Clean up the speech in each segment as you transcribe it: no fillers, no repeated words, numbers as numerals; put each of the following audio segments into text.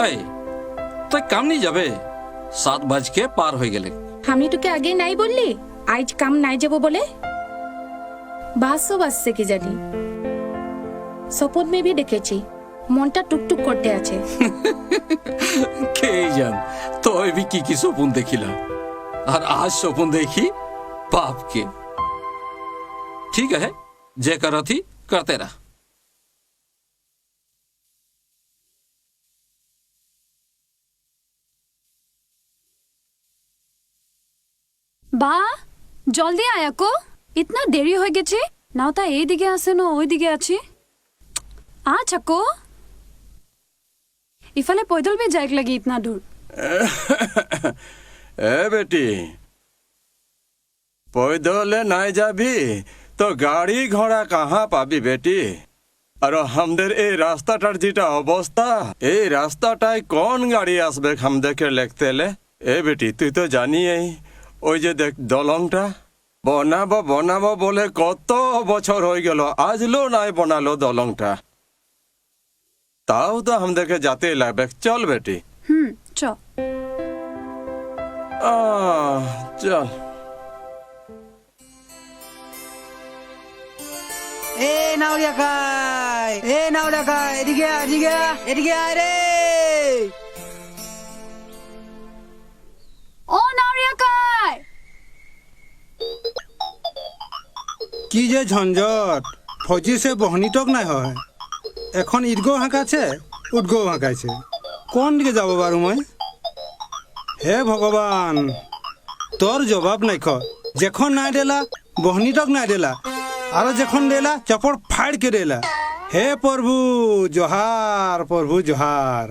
तो काम नहीं जाबे 7 बज के पार हो गेले। আমি তোকে আগে নাই বললি আজ কাম নাই যাব বলে? বাসও বাসছে কি জানি, স্বপ্ন में भी দেখেছি মনটা টুকটুক করতে আছে। কে জান তো भी की স্বপ্ন দেখিলা, और आज स्वप्न देखी बाप के। ठीक है, जे कर थी करते रहा। বা জলদি আয় আকো, ইতনা দেরি হয়ে গেছে। নাও তা এই দিকে আছে না ওই দিকে আছে। আকো ইফালে পৈদল भी जाए लगी इतना दूर। ए बेटी पैदल नहीं जाबी तो गाड़ी घोड़ा कहाँ पाबी बेटी? और हमदेर ए रास्ताटार जेटा अवस्था, ए रास्ताटाय कौन गाड़ी आसबे हम देखे लेखते ले। ए बेटी तुई तो जानी ওই যে দেখ দলংটা বনাবো বনাবো বলে কত বছর হয়ে গেল, আজলো নাই বনালো দলংটা। তাও তো আমাদেরকে যাতে লাগবে। চল বেটি। চল চল। নাওরিয়া খাই, নাওরিয়া খাই, এদিকে এদিকে এদিকে আয় রে। ও নাওরিয়া কাই, কি যে ঝঞ্ঝট, ফৌজি সে বহনিটক নাই হয়। এখন ঈদগো হাঁকাছে উদ্গো হাঁকাইছে, কোন দিকে যাব বারু মই? হে ভগবান তোর জবাব নাই খ। যখন নাই দেলা বহনিটক নাই দেলা, আর যখন দেলা চপড় ফাড় কে দেলা। হে প্রভু জোহার, প্রভু জোহার।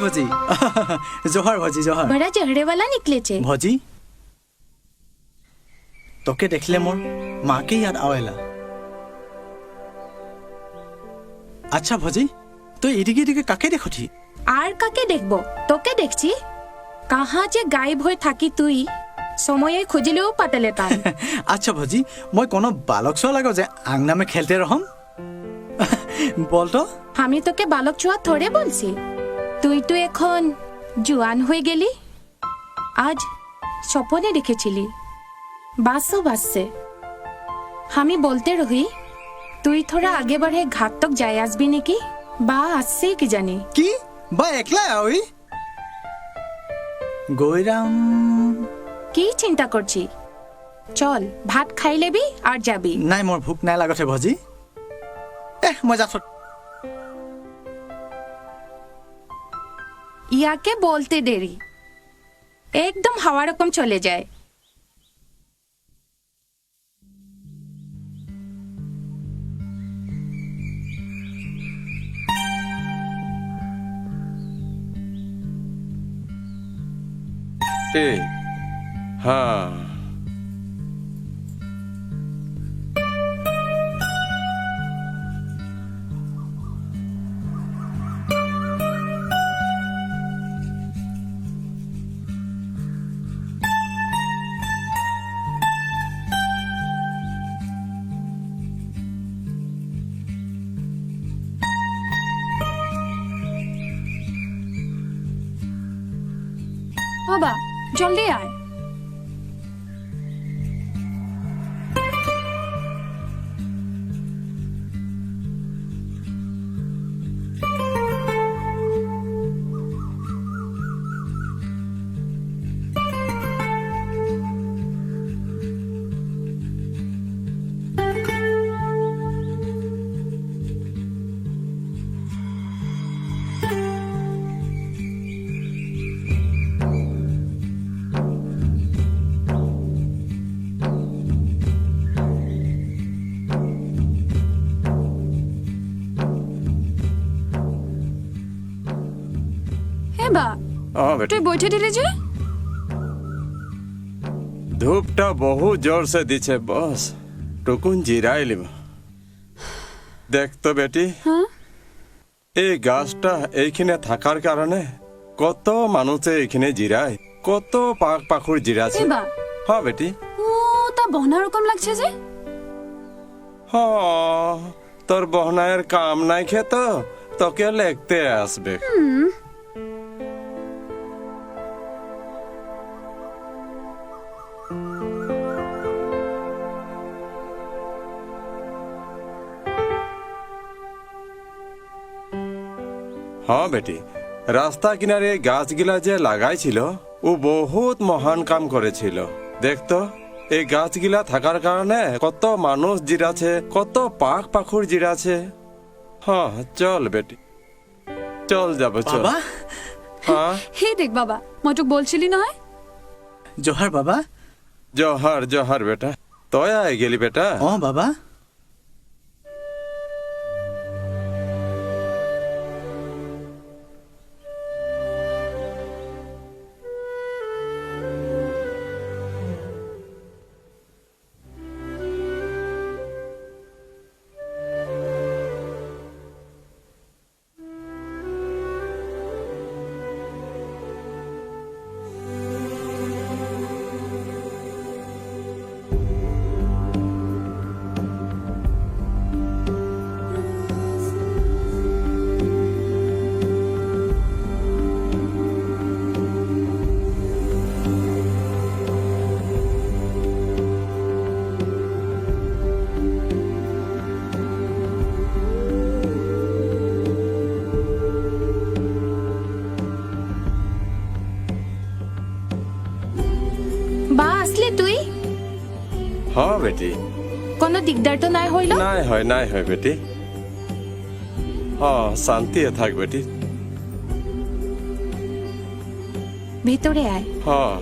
भजी जोहार भजी जोहार। बड़ा झगड़े वाला निकले छे। भजी তোকে দেখলে মোর মাকে ইয়াদ আওয়েলা। আচ্ছা ভজি তুই এদিকে এদিকে কাকে দেখছি? আর কাকে দেখবো, তোকে দেখছি। কাহা যে গায়েব হয়ে থাকি তুই, সময়ে খুঁজলেও পাতালে পাই। আচ্ছা ভজি মই কোনো বালক ছোৱা লাগো যে আং নামে খেলতে রহম? বলতো। আমি তোকে বালক ছোঁয়া থোড়ে বলছি। তুই তো এখন জুয়ান হয়ে গেলি। আজ স্বপ্নে দেখেছিলি বাসও বাসছে। আমি বলতে রহি তুই থোড়া আগে বাড়ে ঘাট তক যাই আসবি নাকি, বা আসছে কি জানি। কি বা একলা ওই গৈরাম? কি চিন্তা করছি, চল ভাত খাই লেবি আর যাবি। নাই মোর ভোক নাই লাগতে ভজি। মই যাচ্ছ। ইয়াকে বলতে দেরি, একদম হাওয়া রকম চলে যায়। हाँ বাবা জলদি আয়। বেটা তুই বইতে দিলি যে? ধূপটা বহু জোর সে দিছে বস, টুকুন জিরাই লিব। দেখ তো বেটি, হ্যাঁ এই গাছটা এইখানে থাকার কারণে কত মানুষে এইখানে জিরায়, কত পাখ পাখুর জিরাছে। এবার হ্যাঁ বেটি, ও তা বহনা রকম লাগছে যে। হ্যাঁ তোর বহনায়ের কাম নাই খেত, তোকে লেখতে আসবে। হ্যাঁ বেটি, রাস্তা কিনারে গাছগুলা যে লাগাইছিল ও বহুত মহান কাম করেছিল। দেখতো এই গাছগুলা থাকার কারণে কত মানুষ জিরাছে, কত পাখ পাখুর জিরাছে। হ্যাঁ চল বেটি, চল যাবো চল। বাবা হ্যাঁ হে দেখ বাবা, মই তোক বলছিলি নহয়। জোহার বাবা। জহার জহার বেটা, তয় আয় গেলি বেটা। ও বাবা, বা আসলে তুই? হ্যাঁ বেটি, কোনো দিগদার তো নাই হইল? নাই হয় বেটি। হ্যাঁ শান্তি থাক বেটি। ভিতরে আয়। হ্যাঁ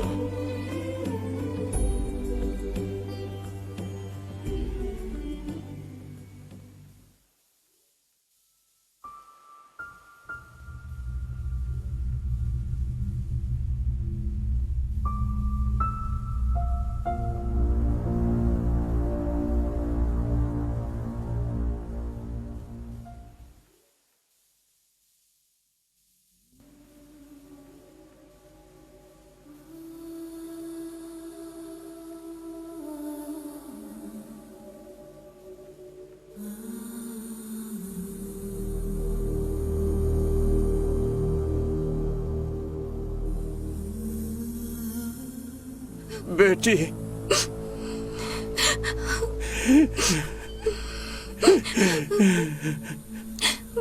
বেটি,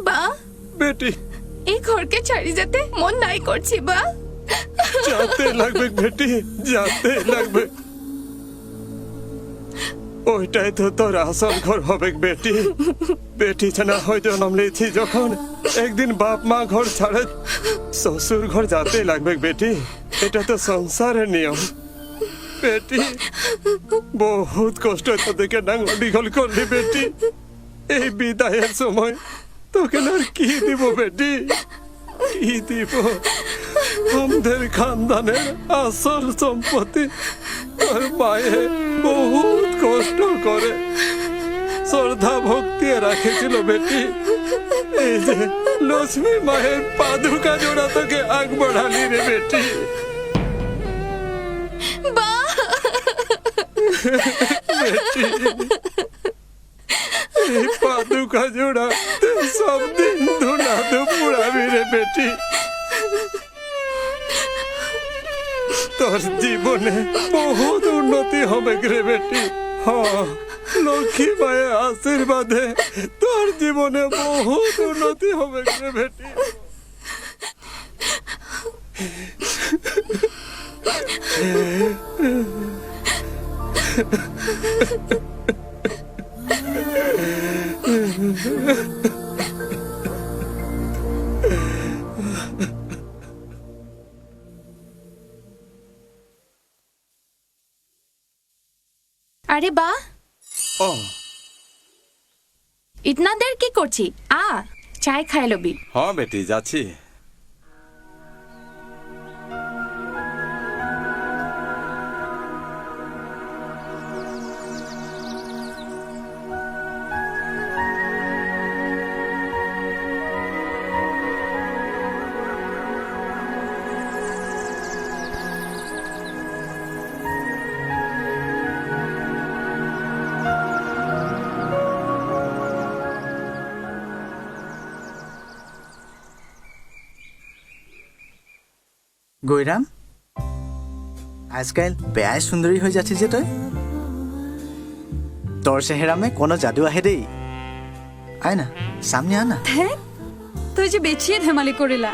বা বেটি এই ঘরকে ছাড়ি যেতে মন নাই করছি বা। যাতে লাগবে বেটি, যাতে লাগবে। ওইটাই তো তোর আসল ঘর হবে বেটি। বেটি ছানা হয় জন্ম লিয়েছি যখন, একদিন বাপ মা ঘর ছাড়ে শ্বশুর ঘর যাতে লাগবে বেটি। এটা তো সংসারের নিয়ম বেটি। বহুত কষ্ট তোদেরকে ডাঙর দীঘল করলি বেটি। এই বিদায়ের সময় তোকে আর কি দিব বেটি, কি দিব? আমাদের খানদানের আসল সম্পত্তি তোর মায়ে বহুত কষ্ট করে শ্রদ্ধা ভক্তি রাখেছিল বেটি। এই যে লক্ষ্মী মায়ের পাদুকা জোড়া তোকে আগ বাড়ালি রে বেটি। বেটি এই পাদুকা জোড়া সব দিন ধুনা তো পুড়াবি রে বেটি। তোর জীবনে বহুত উন্নতি হবে রে বেটি। হ্যাঁ লক্ষ্মী মায়ের আশীর্বাদে তোর জীবনে বহুত উন্নতি হবে রে বেটি। আরে বা, ও ইতনা দের কি করছি? চায় খাই লবি। হ্যাঁ বেটি যাচ্ছি। গৈৰাম, আজকাল বেয়াই সুন্দৰী হৈ যাচ্ছি যে তই। তোর চেহারা में কোনো জাদু আহে দেই। আয় না, সামনে আনা। হ্যাঁ তুই যে বেচিয়ে ধেমালি করিলা।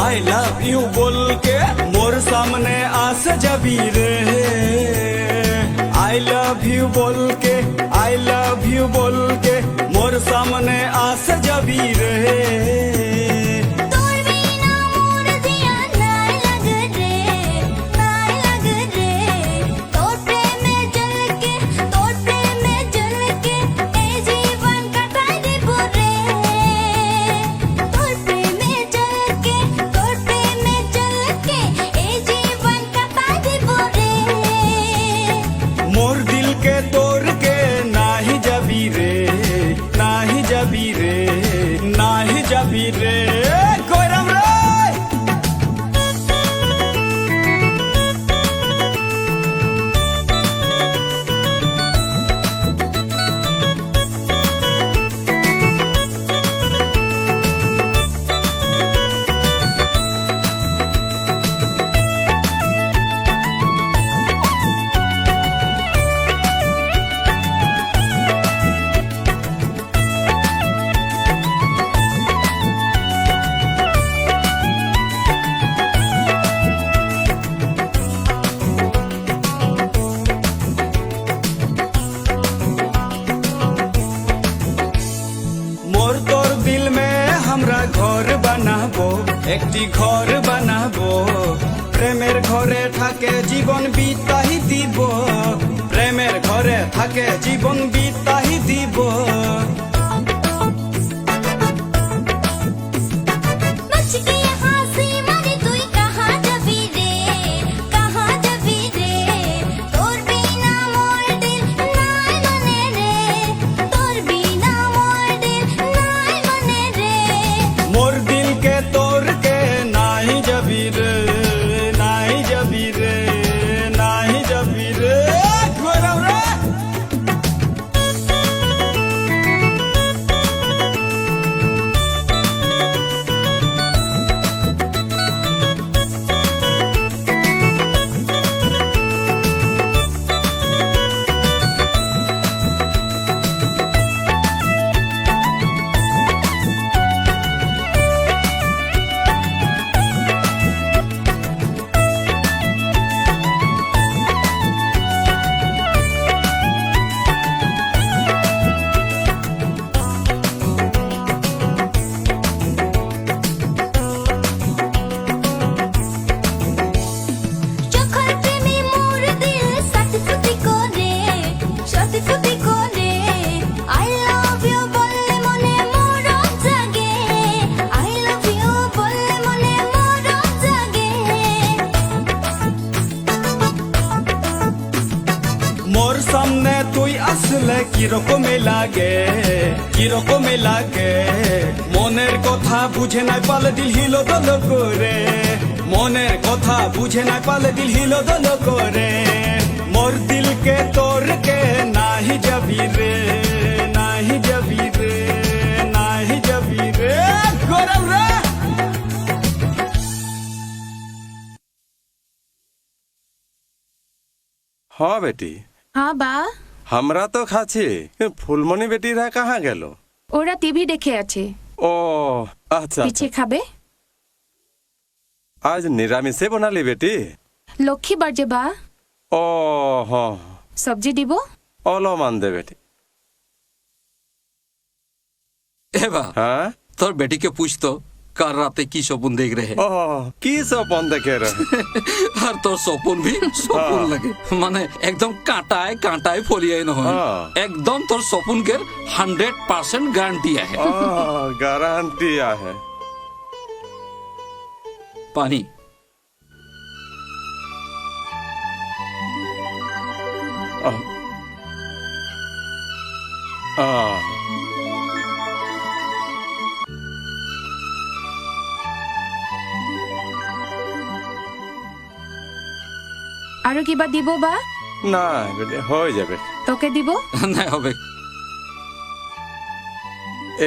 आई लव यू बोल के मोर सामने आस जबी रे। आई लव यू बोल के मोर सामने आस जबी रे। मोर दिल के तोड़ के नाही जबी रे, नाही जबी रे, नाही जबी रे। गोरम रे मोर तोर दिल में हमरा घर बनाबो, एकटी घर बनाबो। प्रेमेर घरे थाके जीवन बिताही দিব, प्रेमेर घरे थाके जीवन बिताही দিব। मोर दिल के तोड़ के नाही जबी रे, नाही जबी रे, नाही जबी रे। गोरम रे মোর সামনে তুই আসলে কিরকমে লাগে মনের কথা বুঝে নাই পালে দিল হিলো দল করে মনের কথা বুঝে নাই পালে দিল হিলো দল করে মোর দিলকে তোরকে নাহি যাবি রে নাহি যাবি রে নাহি যাবি রে গরম রে। हाँ बेटी हाँ बा, हमरा तो खाची फुलमणि बेटी रा कहाँ गेलो? ওরা টিভি দেখে আছে। ओ अच्छा পিছে খাবে? आज निरामिषे बनाली बेटी? লক্ষ্মী বাজে বা, ओ हाँ সবজি দিব? ओलो मान दे बेटी। এবার हाँ তোর বেটিকে পুছতো কার রাতে কি স্বপ্ন দেখ রে ओ की सपन देखे रहे? আর তোর স্বপ্ন ভি স্বপ্ন লাগে মানে একদম কাঁটায় কাঁটায় ফলিয়াই নহয় হ্যাঁ। একদম তোর স্বপ্নকের 100% গ্যারান্টি আছে ओ गारंटी है। পানি আৰু কিবা দিব বা? না বেটি হয়ে যাবে তোকে দিব? নাই হবে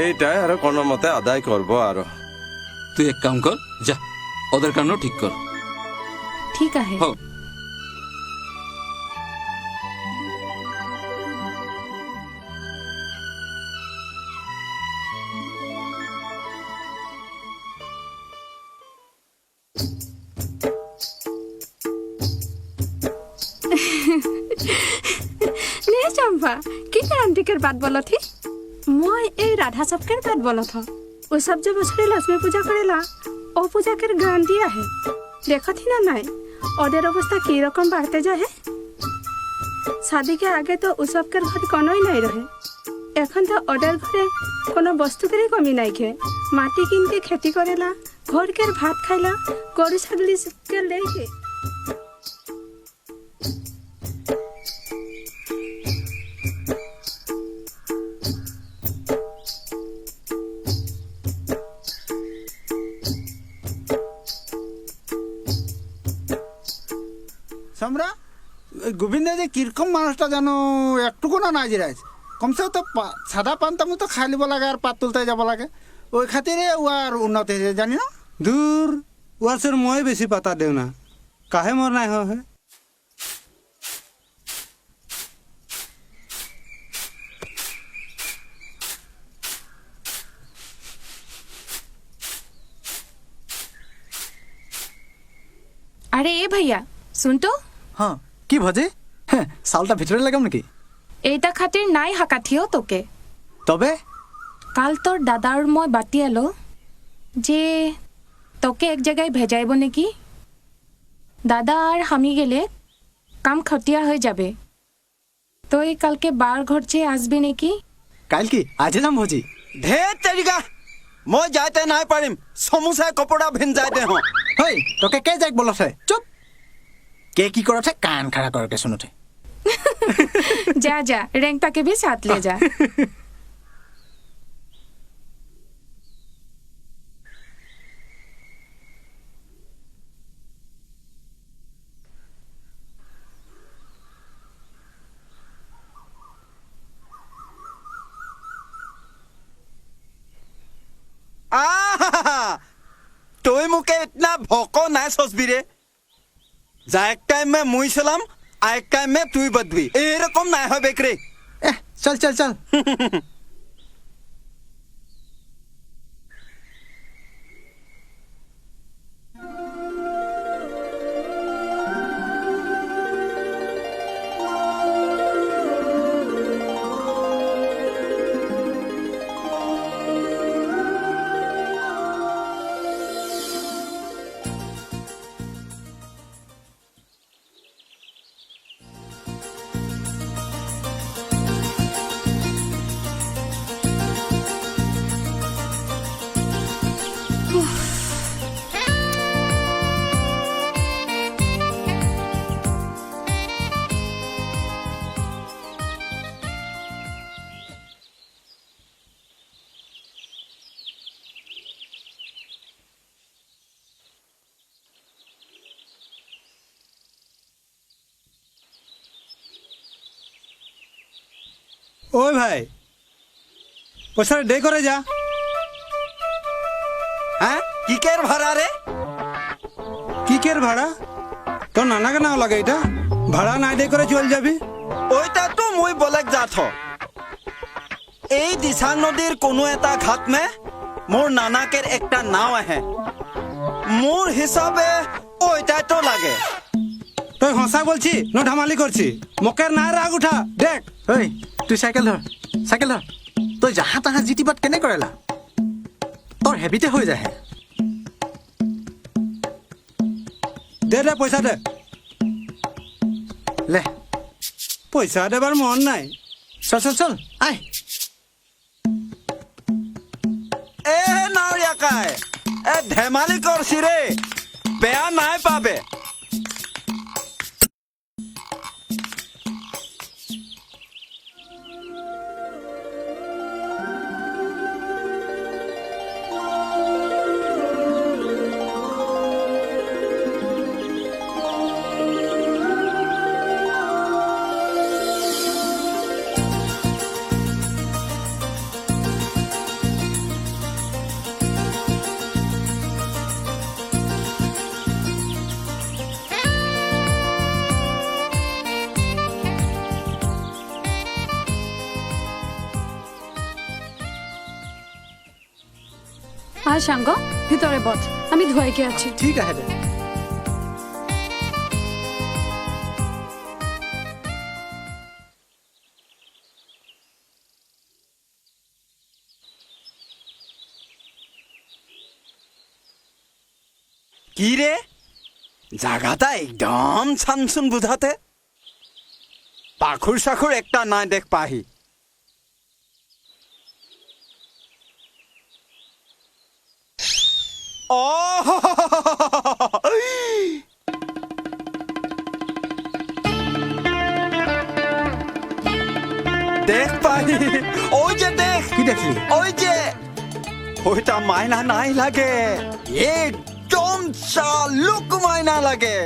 এইটাই আর কোনো মতে আদায় করবো আর তুই এক কাম কর যা ওদের কান্ন ঠিক কর ঠিক আছে। হোক নে চম্পা কি আন্টিকের বাদ বলথি মই এই রাধা सबकेर बात बोलत ह ও सब जो बछड़े लक्ष्मी पूजा करेला ও पूजा के गारंटी है देखत ही ना নাই ওদের অবস্থা কি রকম বাড়তে যায় शादी के आगे तो ও सबके घर কোনোই নাই রহে এখন তো ওদের ঘরে কোনো বস্তুকেরই কমি নাই खे মাটি কিনকে खेती करेला घर के भात खाइला गरु छागली के लेके সামরা গোবিন্দ যে কিরকম মানুষটা যেন একটুকু না নাজিরাইছে কমসে তো সাদা পান তামু তো খাই লিব লাগে আর পাত তুলতে যাব লাগে ওই খাতিরে ও আর উন্নতি হয়েছে জানি না দূর ওয়াসের মই বেশি পাতা দেও না কাহে মর নাই হয় আরে এ ভাইয়া শুন তো, হ্যাঁ কি ভজে? হ্যাঁ চাউলটা ভিতরে লাগাম নাকি? এইটা খাতির নাই হাকাথিও তোকে। তবে কাল তোর দাদার মই বাতি এলো যে তোকে এক জায়গায় ভেজাইব নাকি। দাদা আর আমি গেলে কাম খটিয়া হয়ে যাবে। তুই কালকে বার ঘর চেয়ে আসবি নাকি? কাইল কি আজে যাম ভজি? ঢের তেরিকা মই যাইতে নাই পাৰিম সমোসা কপড়া ভিন যাইতে হ্যাঁ হেই তোকে কে যাক বলছে? চুপ। কে কি করছে কান খাড়া করকে শুনুতে। जा जा रेंगता के भी साथ ले जा। তুই মুকে ইতনা ভোকো নাই সসবি রে যা এক টাইম মে মুই ছিলাম আর এক টাইম মে তুই বদবি এরকম নাই হবে রে চল চল চল। ওই ভাই পয়সাটা দে করে যা। হ্যাঁ কিকের ভাড়া রে? কিকের ভাড়া? তোর নানাকে নাও লাগে এটা, ভাড়া নাই দে করে চল যাবি। ওইটা তো মই বলেক যাথ। এই দিশা নদীর কোনো এটা ঘাট মে মোর নানাকের একটা নাও আহে। মোর হিসাবে ওইটাই তো লাগে। তুই হসা বলছি ন ঢামালি করছি? মকের না রাগ উঠা দেখ। ঐ তুই চাইকেল ধৰ, চাইকেল ধৰ। তই জাহা তাহা জি টিপাত কেনে কৰেলা? তোৰ হেবিতে হৈ যায়। দে দে পয়সা দে। লে পয়সা দেবার মন নাই। চল চল চল আয়। এ নাওরিয়া কাই এ ধেমালি করছি রে, বেয়া নাই পাবে। আয় সাঙ্গ, ভিতরে বস, আমি ধুয়াইকে আছি। ঠিক আছে দে। কি রে জায়গাটা একদম ছানছুন বুঝাতে, পাখুর সাখুর একটা নাই দেখ পাহি। ও দেখ পাহি, ওই যে দেখ। কি দেখলি? ওই যে ওইটা মাইনা নাই লাগে, একদম চালুক মাইনা লাগে।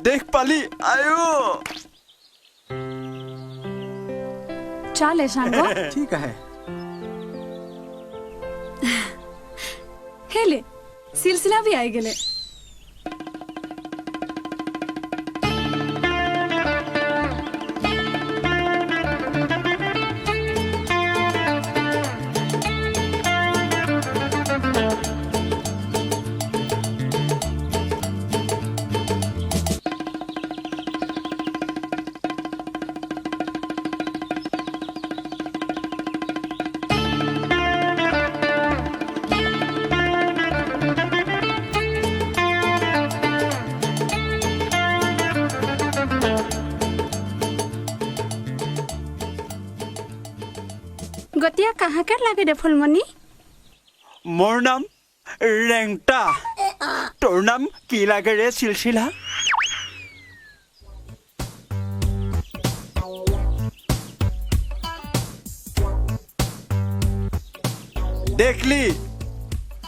দেখ পালি আয়ু। চালে সাঙ্গ। ঠিক আছে। हेले सिलसिला भी आई गेले। গতিয়া কাহাকে লাগে রে ফুলমণি? মোর নাম রেংটা, তোর নাম কি লাগে রে সিলসিলা? দেখলি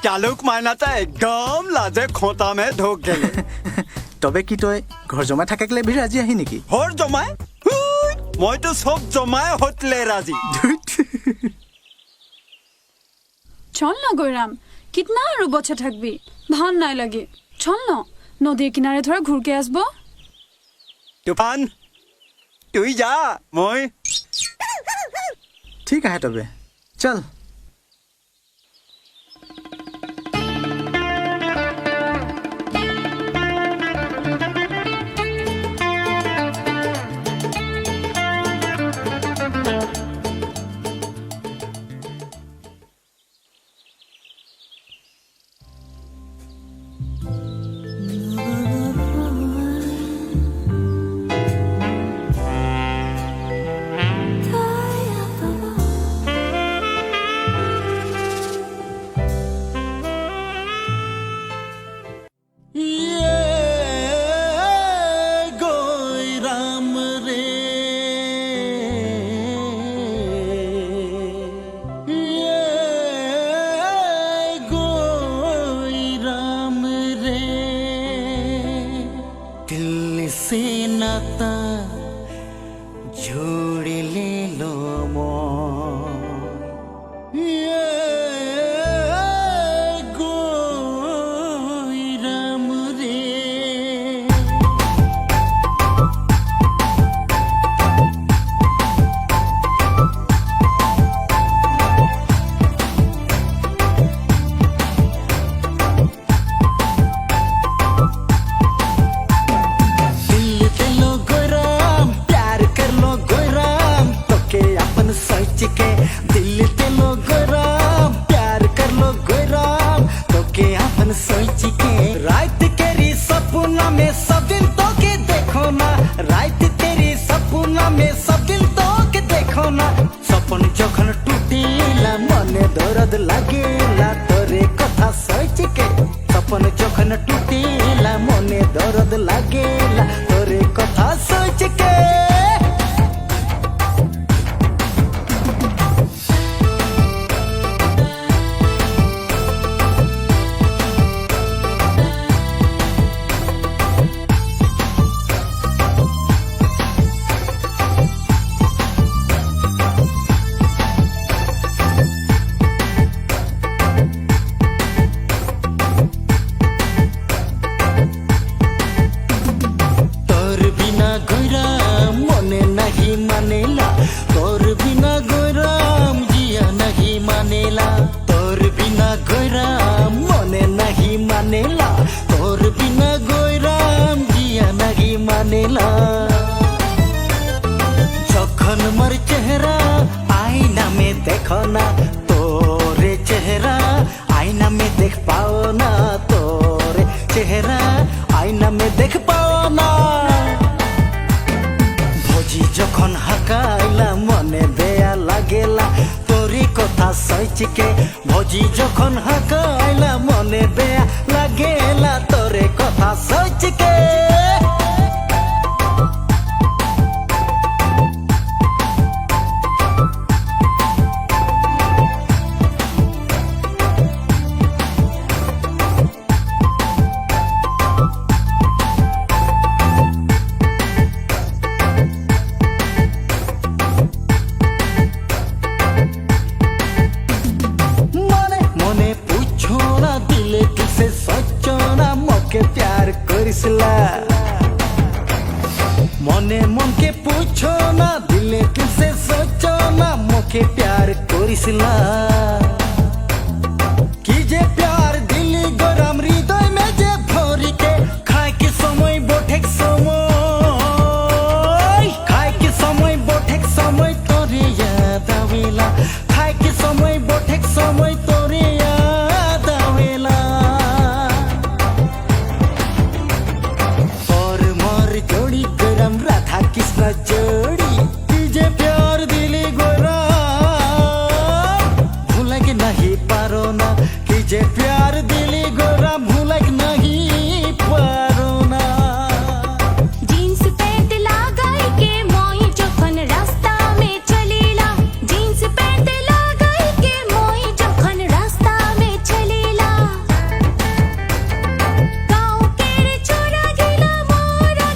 চালুক মাইনাটা একদম লাজে খোঁটা মে ঢোক গেলে। তবে কি তই ঘৰ জমাই থাকাকলে ভি ৰাজি আহি নেকি? হর জমাই মইতো সব জমাই হতলে রাজি। চল না গৈরাম, কিতনা আৰু বছে থাকবি, ভাল নাই লাগে। চল না নদীর কিনারে ধরে ঘুরকে আসবো। তুফান তুই যা, মই ঠিক আছে তবে চল। में सब दिल तो के देखो ना सपन जखन टूटीला मने दर्द लागेला तोरे कथा सोच के सपन जखन टूटीला मने दर्द लागेला तोरे कथा सोच के जखन मर चेहरा आईना में देखो ना तोरे चेहरा आईना में देख पाओ ना तोरे चेहरा आईना में देख पाओ ना भोजी जखन हकाइला मने बेया लागेला तोरी कथा सोच के भोजी जखन हकाइला मने बेया लागेला तोरे कथा सोच के प्यार करिसला मने मन के पूछो ना दिले किसे सोचो ना मोके प्यार करिसला कि जे प्यार दिली गरम हृदय में जे भरी के खाए के समय बोठेक समय तोरे याद आवेला खाए के समय बोठेक समय तोरे याद आवेला राधा कृष्ण जोड़ी तुझे प्यार दिली गोरा भूल के नहीं पारो ना कि जे प्यार दिली गोरा भूल के नहीं पारो ना जीन्स पैंट लगाई के मोई जखन रास्ता में चलेला जीन्स पैंट लगाई के मोई जखन रास्ता में चलेला गाँव के रे छोरा गिला मोरा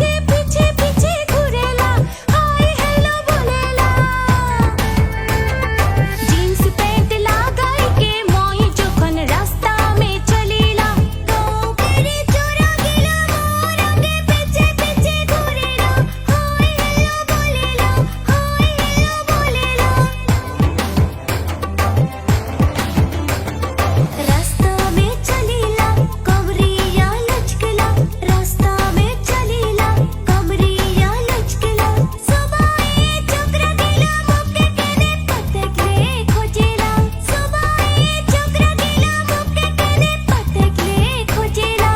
गे पीछे पीछे घुरेला हाय हेलो बोलेला जीन्स पैंट लगाई के मोई जखन रास्ता में चलेला गाँव के रे छोरा गिला मोरा गे पीछे पीछे घुरेला हाय हेलो बोलेला रास्ता में चलेला कमरिया लचकला रास्ता में चलेला कमरिया लचकला सुबाए चक्र गिला मुक्के केने पतकले खोजेला सुबाए चक्र गिला मुक्के केने पतकले खोजेला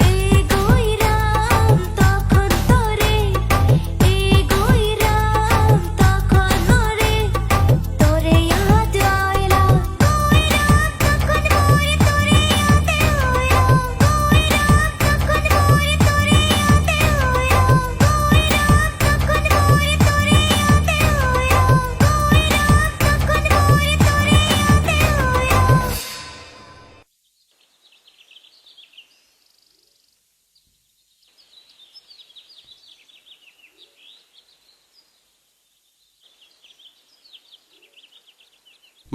ए गोइराम तखन तोरे ए गोइराम तखन तोरे याद आइला गोइराम तखन मोरे तोरे याद आइला गोइराम तखन मोरे तोरे याद आइला गोइराम तखन मोरे तोरे याद आइला गोइराम तखन मोरे तोरे याद आइला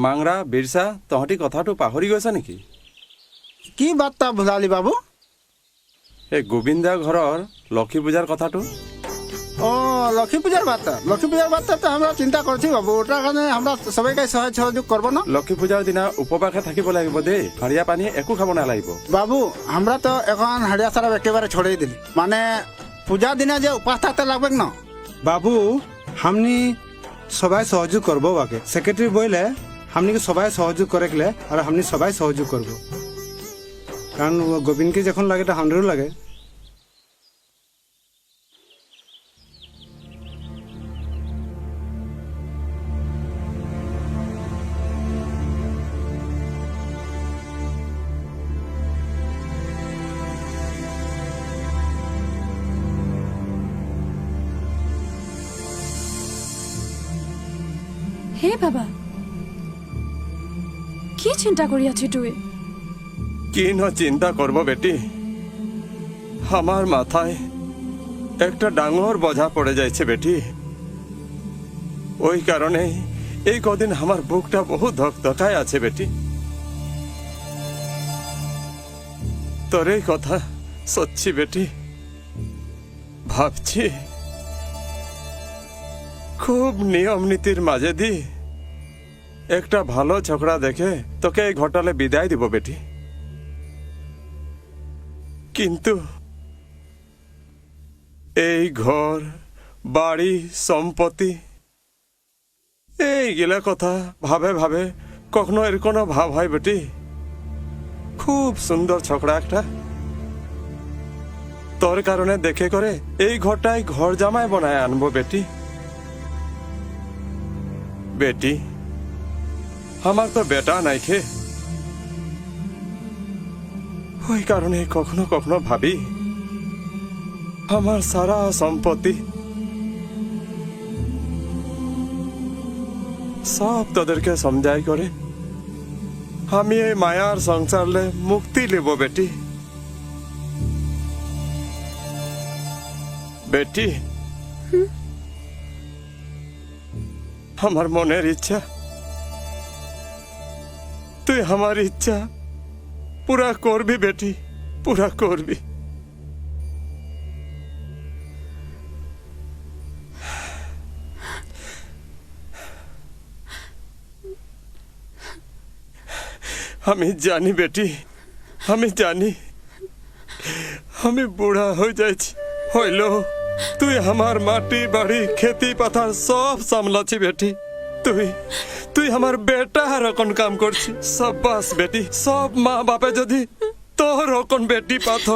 মাংৰা বিৰচা তহঁতি কথাটো পাহৰি গৈছা নেকি কি বাৰ্তা ভুলালি বাবু এই গোবিন্দা ঘৰৰ লক্ষী পূজাৰ কথাটো লক্ষ্মী পূজার বার্তা তো আমরা চিন্তা করছি বাবু ওটার কারণে আমরা সবাইকে সহযোগ করবো না লক্ষী পূজাৰ দিনা উপবাসে থাকিব লাগিব দেই হাৰিয়া পানী একো খাব নালাগিব বাবু আমরা তো এখন হাড়িয়া সারাপ একেবারে ছড়িয়ে দিলি মানে পূজার দিনে যে উপাস থাকতে লাগবে না বাবু हमनी সবাই সহযোগ করবো বাকে সেক্রেটারি বইলে हमनी के সবাই সহযোগ করে গেলে আর हमनी সবাই সহযোগ করবো কারণ ও গোবিনকে যখন লাগে এটা আমাদেরও লাগে। হে বাবা, কি চিন্তা কৰি আছি তুই? কি ন চিন্তা করব বেটি, আমার মাথায় একটা ডাঙর বোঝা পড়ে যাইছে বেটি। ওই কারণে এই কদিন আমার বুকটা বহু ধকধকায় আছে বেটি। তোর এই কথা সচ্ছি বেটি, ভাবছি খুব নিয়ম নীতির মাঝে দি একটা ভালো ছোকরা দেখে তোকে এই ঘটালে বিদায় দিব বেটি। কিন্তু এই ঘর বাড়ি সম্পত্তি এইগুলা কথা ভাবে ভাবে কখনো এর কোনো ভাব হয় বেটি। খুব সুন্দর ছোকরা একটা, তোর কারণে দেখে করে এই ঘরটাই ঘর জামাই বানায় আনবো বেটি। বেটি, আমার তো বেটা নাই খে, ওই কারণে কখনো কখনো ভাবি আমার সারা সম্পত্তি সব তোদেরকে সমঝাই করে আমি এই মায়ার সংসারলে মুক্তি নেব বেটি। বেটি, আমার মনের ইচ্ছা তুই আমার ইচ্ছা পুরা করবি বেটি, পুরা করবি। আমি জানি বেটি, আমি জানি আমি বুড়া হয়ে যাইছি, হইল তুই আমার মাটি বাড়ি খেতি পাথার সব সামলাছি বেটি। তুই তুই আমার বেটা রকম কাম করছি। সাব্বাস বেটি, সব মা বাপে যদি তোর রকম বেটি পাথ।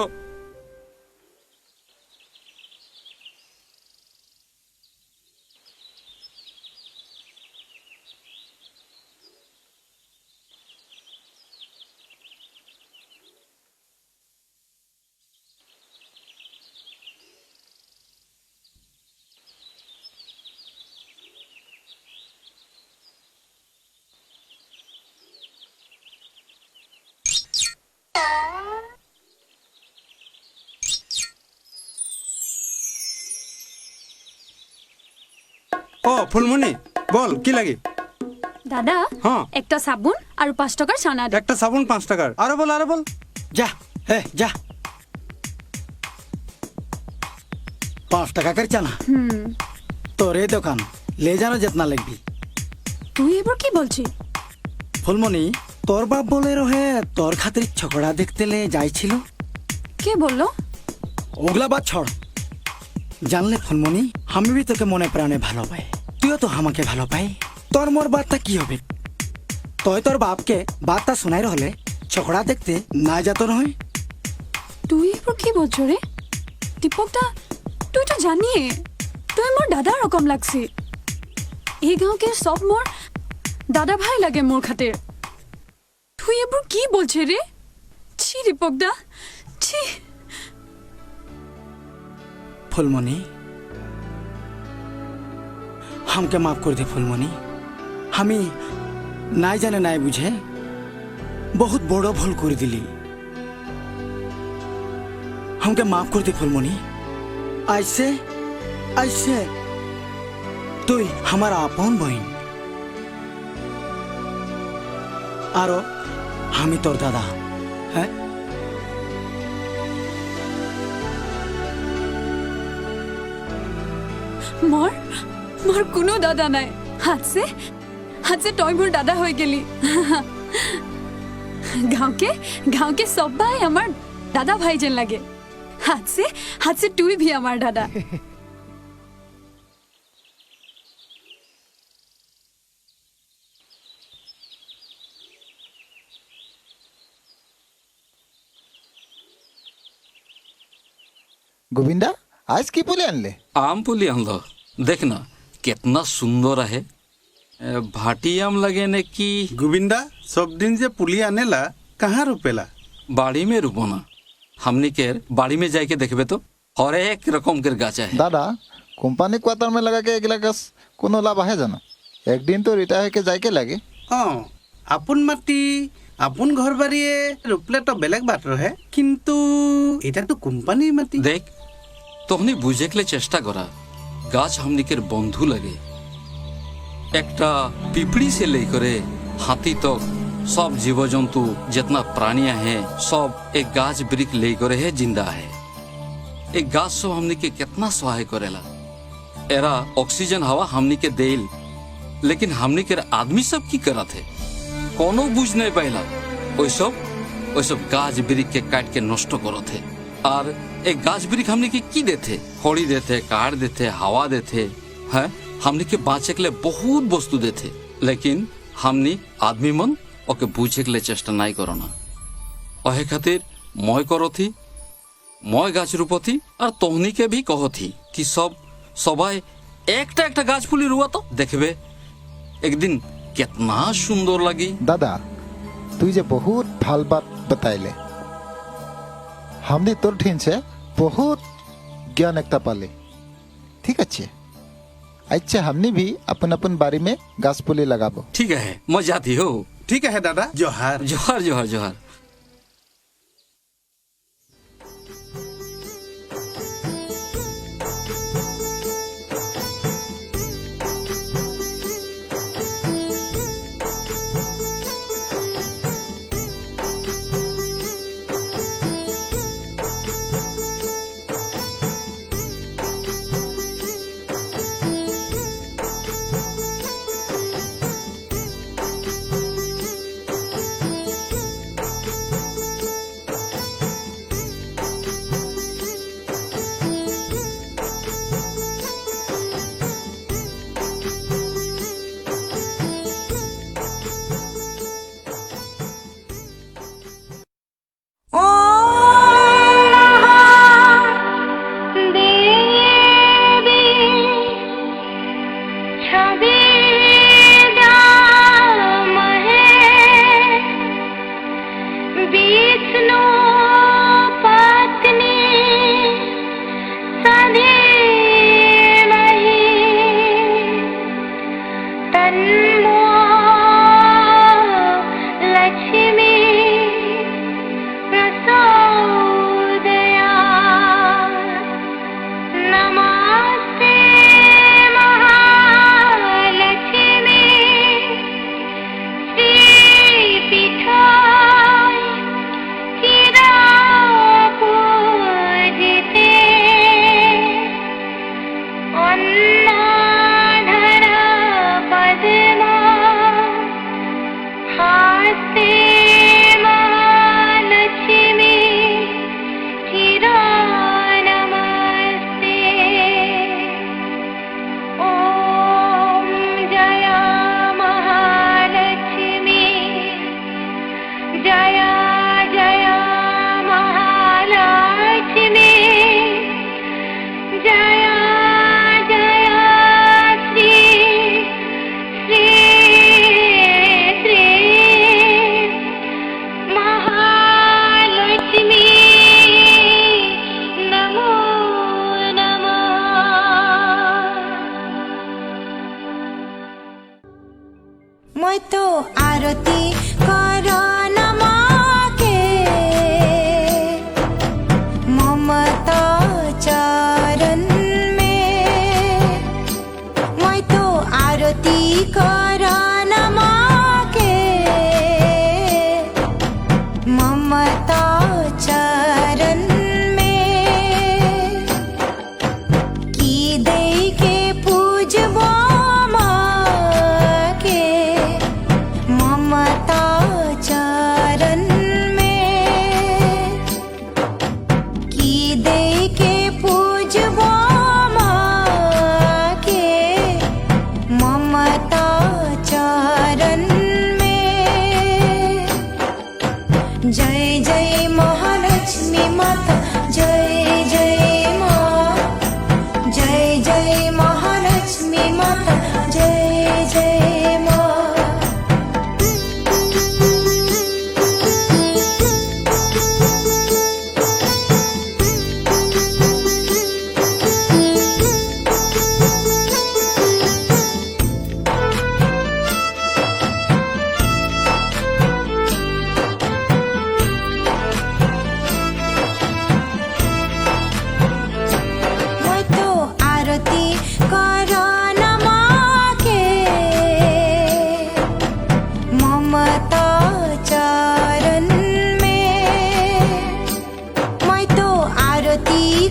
ও ফুলমণি, বল কি লাগে? দাদা, হ্যাঁ। একটা সাবুন আর 5 টাকার ছানা দে। একটা সাবুন 5 টাকার। আরো বল, আরো বল। যা হে যা 5 টাকা कर চানা তোর এই দোকান লে জানো যেতনা লাগবি। তুই এবার কি বলছি? ফুলমণি, তোর বাপ বলে রহে তোর খাতির ছোকরা দেখতে লে যাইছিল। কে বললো? ওগুলা বাদ ছড়। জানলে ফুলমণি, আমি भी তোকে মনে প্রাণে ভালো পাই, তুইও তো আমাকে ভালো পাই। তোর মোর বার্তা কি হবে? তুই তোর বাপকে বার্তা শোনাই রহলে ছোকরা দেখতে না যেত নহয়। তুই এবার কি বলছো রে? দীপকদা, তুই তো জানি তুই মোর দাদা রকম লাগছি। এই গাঁওকে সব মোর দাদা ভাই লাগে মোর খাতির। তুই এবার কি বলছে রে? ছি দীপকদা, ছি। ফুলমণি, हमके माफ कर दे ফুলমণি। আমি নাই জানে নাই বুঝে बहुत বড় ভুল করে দিলি। हमके माफ कर दे ফুলমণি। ऐसे ऐसे তুই আমার আপন বইন, আরো আমি তোর দাদা। হ্যাঁ, মোর মোর কোনো দাদা নাই। হাত সে তই মোর দাদা হয়ে গেলি। গাঁওকে সবাই আমার দাদা ভাই যেন লাগে। হাত সে তুই भी আমার দাদা। गोविंदा आज की पुली आणले? आम पुली आनलो। देखना कितना सुंदर है। भाटी आम लगे ने की गोविंदा सब दिन जे पुली आनेला कहाँ रोपेला? बाड़ी में रुपना। हमनी के बाड़ी में जाके देखबे तो हर एक रकम के गाछ है। दादा কোম্পানি কোয়ার্টার में लगा के एगला गाছ कोनो लाभ आहे जानो? एक दिन तो रिटायर होके जाके लागे। आपुन माटी आपुन घर बाड़िए रोपले तो बेलेग बात रहे, किंतु এটা তো কোম্পানির মাটি। देख तोहनी बुझे के लिए चेष्टा करा। गाछ हमनी के बंधु लगे। एकटा पिपड़ी से लेकर हाथी तक सब जीव जंतु जितना प्राणियां हैं सब एक गाछ वृक्ष लेकर है जिंदा है। एक गाछ सब हमनी के कितना सहाय करेला। एरा ऑक्सीजन हवा हमनी के देल, लेकिन हमनी के आदमी सब की करत है कोनो बुझ नहीं पाइला। ओइ सब गाछ वृक्ष के काट के नष्ट करत है। और एक गाछ वृक्ष हमनी के की देते, खड़ी देते, काट देते, हवा देते हैं। हमनी के बाँचे के लिए बहुत वस्तु देते, लेकिन हमनी आदमी मन ओके बुझे के लिए चेष्टा नहीं करना। ओहे खातिर मैं करो थी, मैं गाछ रूपथी और तोहनी के भी कहो थी कि सब सबाई एक गाछ पुली रुआ तो देखबे एक दिन कितना सुंदर लगी। दादा তুই যে বহুত ভাল বাত बताइले, हमने तोर ठिन से बहुत ज्ञान एकता पाले। ठीक अच्छे, अच्छा हमने भी अपन अपन बारी में गाछ पुली लगाबो। ठीक है, मैं जाती हो। ठीक है दादा, जोहार जोहार जोहार जोहार।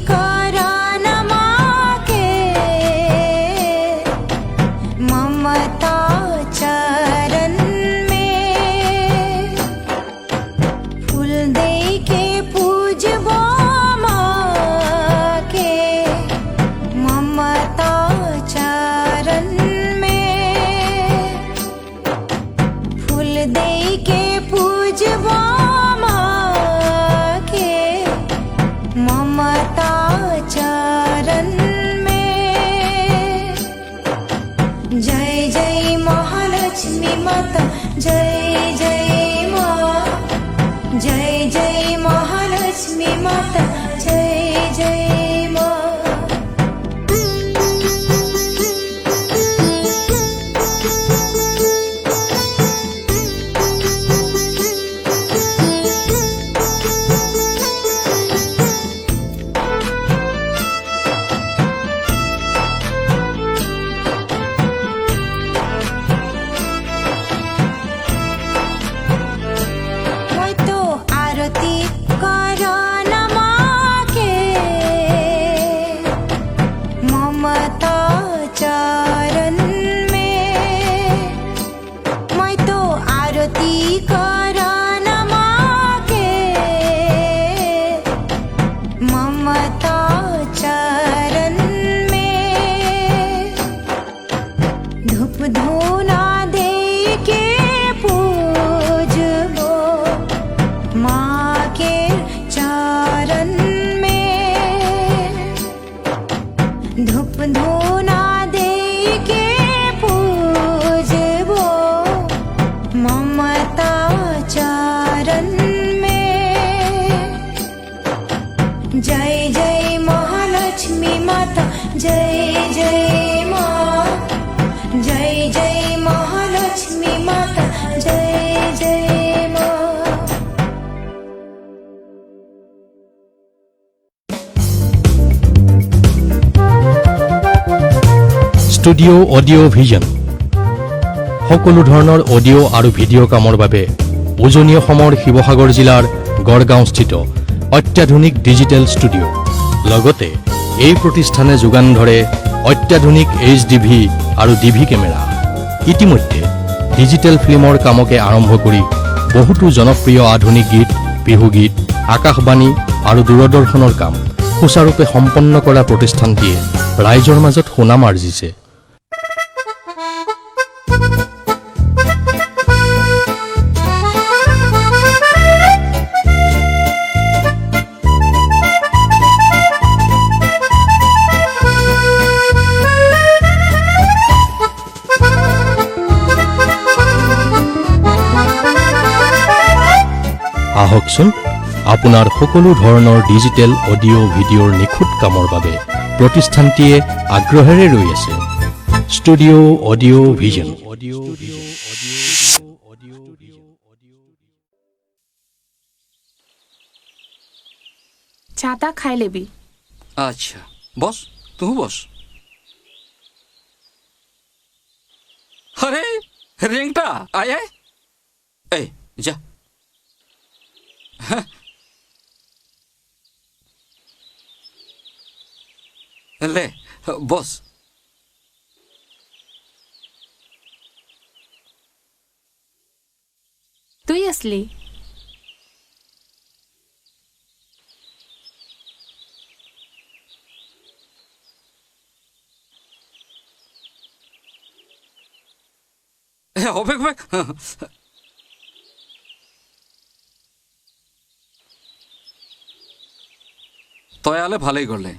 करा न माँ के ममता चरण में फूल दे के पूजबो माँ के ममता चरण में फूल दे के पूजबो माँ के ममता चरण में जय जय महालक्ष्मी माता जय जय माँ जय जय महालक्ष्मी माता जय जय माँ मैं तो आरती करा न माँ के ममता चरण में मैं तो आरती करा न माँ के ममता चरण में धूप धूना दे के पूजबो माँ के चरण में धूप धूना दे के पूजबो ममता चरण में जय जय महालक्ष्मी माता जय जय माँ जय जय महालक्ष्मी माता जय जय माँ ষ্টুডিঅ' অডিঅ' ভিজন সকলো ধৰণৰ অডিঅ' আৰু ভিডিঅ' কামৰ বাবে উজনি অসমৰ শিৱসাগৰ জিলাৰ গড়গাঁওস্থিত অত্যাধুনিক ডিজিটেল ষ্টুডিঅ'। লগতে এই প্ৰতিষ্ঠানে যোগান ধৰে অত্যাধুনিক HDV আৰু DV কেমেৰা। ইতিমধ্যে ডিজিটেল ফিল্মৰ কামকে আৰম্ভ কৰি বহুতো জনপ্ৰিয় আধুনিক গীত, বিহুগীত, আকাশবাণী আৰু দূৰদৰ্শনৰ কাম সুচাৰুৰূপে সম্পন্ন কৰা প্ৰতিষ্ঠানটিয়ে ৰাইজৰ মাজত সুনাম আৰ্জিছে। আহকচোন আপোনাৰ সকলো ধৰণৰ ডিজিটেল অডিঅ' ভিডিঅ'ৰ নিখুঁত কামৰ বাবে প্ৰতিষ্ঠানটিয়ে আগ্ৰহেৰে ৰৈ আছে। Studio' audio' vision. চাহ তাহ খাই লেবি। अच्छा बस तू बस। अरे रेंगटा आया है? ए जा ले बस। তুই আসলি? হবে হবে তই আলে ভালেই করলে।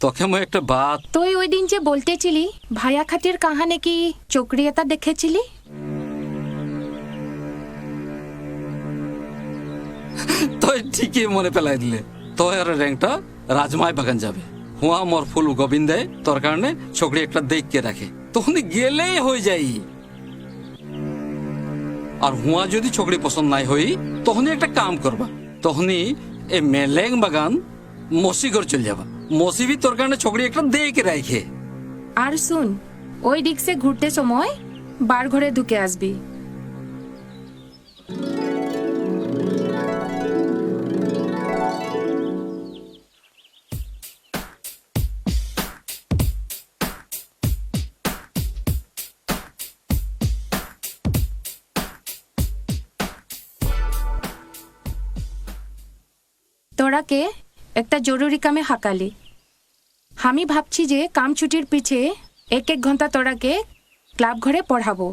তোকে মই একটা বাত তুই ওই দিন যে বলতেছিলি ভায়া খাটির কাহানে কি চকরি এটা দেখেছিলি? তই ঠিকই মনে পেলাই দিলে। তই আর র্যাংটা রাজমাই বাগান যাবে। হুয়া মোর ফুল গোবিন্দে তোর কারণে ছোকরি একটা দেখকে রাখে, তখন গেলেই হয়ে যাই। আর হুয়া যদি ছোকরি পছন্দ নাই হই তখনই একটা কাম করবা, তখনই এই মেলেং বাগান মসি করে চলে যাবা। মসি भी তোর কারণে ছোকরি একটা দেখে রাখে। আর শুন, ওই দিকসে ঘুরতে সময় বার ঘরে ঢুকে আসবি। তোরাকে একটা জরুরি কামে হাঁকালি। আমি ভাবছি যে কাম ছুটির পিছে 1-1 ঘন্টা তোরাকে ক্লাব ঘরে পড়াবো।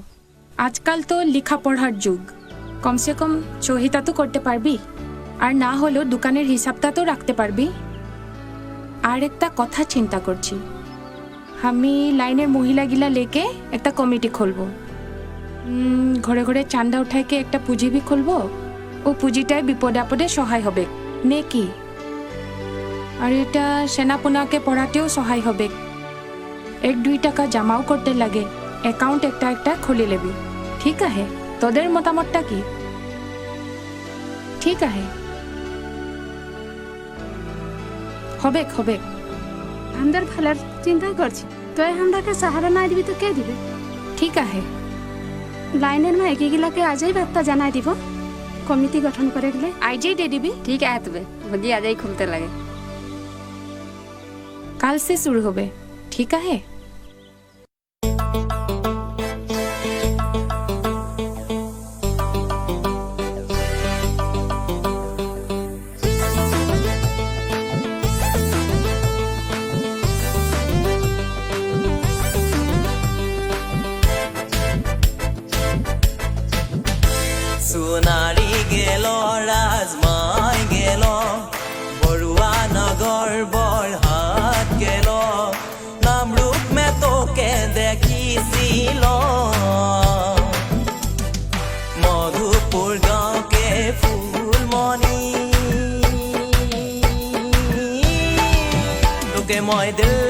আজকাল তো লেখা পড়ার যুগ, কমসে কম সহিতা তো করতে পারবি, আর না হলেও দোকানের হিসাবটা তো রাখতে পারবি। আর একটা কথা চিন্তা করছি, আমি লাইনের মহিলাগিলা লেকে একটা কমিটি খুলবো। ঘরে ঘরে চান্দা উঠাইকে একটা পুঁজি বি খুলবো। ও পুঁজিটায় বিপদে আপদে সহায় হবে নে কি? আর এটা সেনাপোনাকে পড়াতেও সহায় হবে। 1-2 টাকা জমাও করতে লাগে, অ্যাকাউন্ট একটা একটা খুলে লেবি। ঠিক আছে, তোদের মতামতটা কি? ঠিক আছে, হবে হবে। আমাদের ভালোর চিন্তাই করছি, তুই আমরাকে সাহারা না দিবি তো কে দিবে? ঠিক আছে, লাইনের মা একইগুলাকে আজই বার্তা জানাই দিব, কমিটি গঠন করে গেলে। আইজেই দে দিবি। ঠিক আছে তবে বুঝি আজই খুলতে লাগে। কাল সে শুরু হবে। ঠিক আছে। সোনারি গেল রাজমাই গেল বড়ুয়া নগর বরহাট গেল নামরূপ মে তোকে দেখিছিল মধুপুর গাঁওকে ফুলমণি তোকে মই দিল